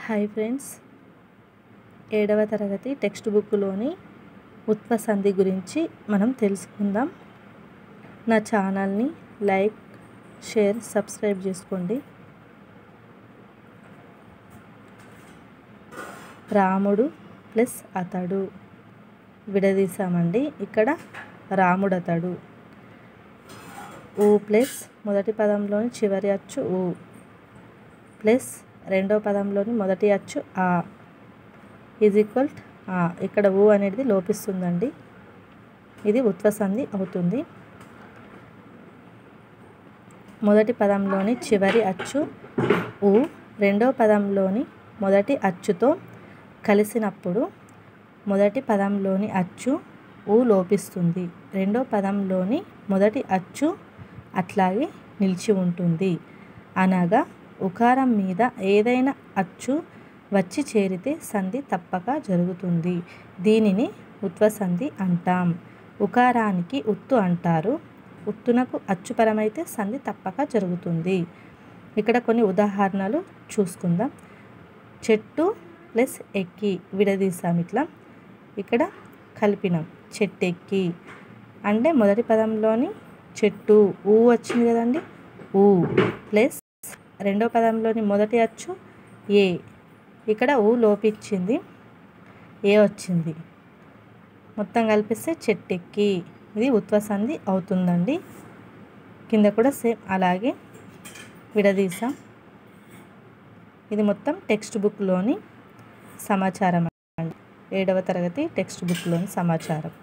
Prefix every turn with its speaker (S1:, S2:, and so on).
S1: Hi friends, 7వ తరగతి text బుక్లోని ఉత్వ సంధి గురించి మనం తెలుసుకుందాం. నా ఛానల్ని లైక్, షేర్, సబ్స్క్రైబ్ చేసుకోండి. రాముడు ప్లస్ అతడు విడదీశామండి. ఇక్కడ రాముడు అతడు. ఊ ప్లస్ మొదటి పదంలోని చివరి అచ్చు ఊ ప్లస్ రెండో పదంలోని మొదటి అచ్చు ఆ ఈజ్ ఈక్వల్ ఆ. ఇక్కడ ఊ అనేది లోపిస్తుందండి. ఇది ఉత్వ సంధి అవుతుంది. మొదటి పదంలోని చివరి అచ్చు ఊ రెండో పదంలోని మొదటి అచ్చుతో కలిసినప్పుడు మొదటి పదంలోని అచ్చు ఊ లోపిస్తుంది. రెండో పదంలోని మొదటి అచ్చు అట్లాగే నిలిచి ఉంటుంది. అనగా ఉకారం మీద ఏదైనా అచ్చు వచ్చి చేరితే సంధి తప్పక జరుగుతుంది. దీనిని ఉత్వ సంధి అంటాం. ఉకారానికి ఉత్తు అంటారు. ఉత్తునకు అచ్చుపరమైతే సంధి తప్పక జరుగుతుంది. ఇక్కడ కొన్ని ఉదాహరణలు చూసుకుందాం. చెట్టు ప్లస్ ఎక్కి విడదీసాం. ఇట్లా ఇక్కడ కలిపినాం. చెట్టెక్కి అంటే మొదటి పదంలోని చెట్టు ఊ వచ్చింది కదండి. ఊ ప్లస్ రెండో పదంలోని మొదటి అచ్చు ఏ. ఇక్కడ ఊ లోపించింది, ఏ వచ్చింది. మొత్తం కలిపిస్తే చెట్టెక్కి. ఇది ఉత్వ సంధి అవుతుందండి. కింద కూడా సేమ్ అలాగే విడదీసాం. ఇది మొత్తం టెక్స్ట్ బుక్లోని సమాచారం అండి. 7వ తరగతి టెక్స్ట్ బుక్లోని సమాచారం.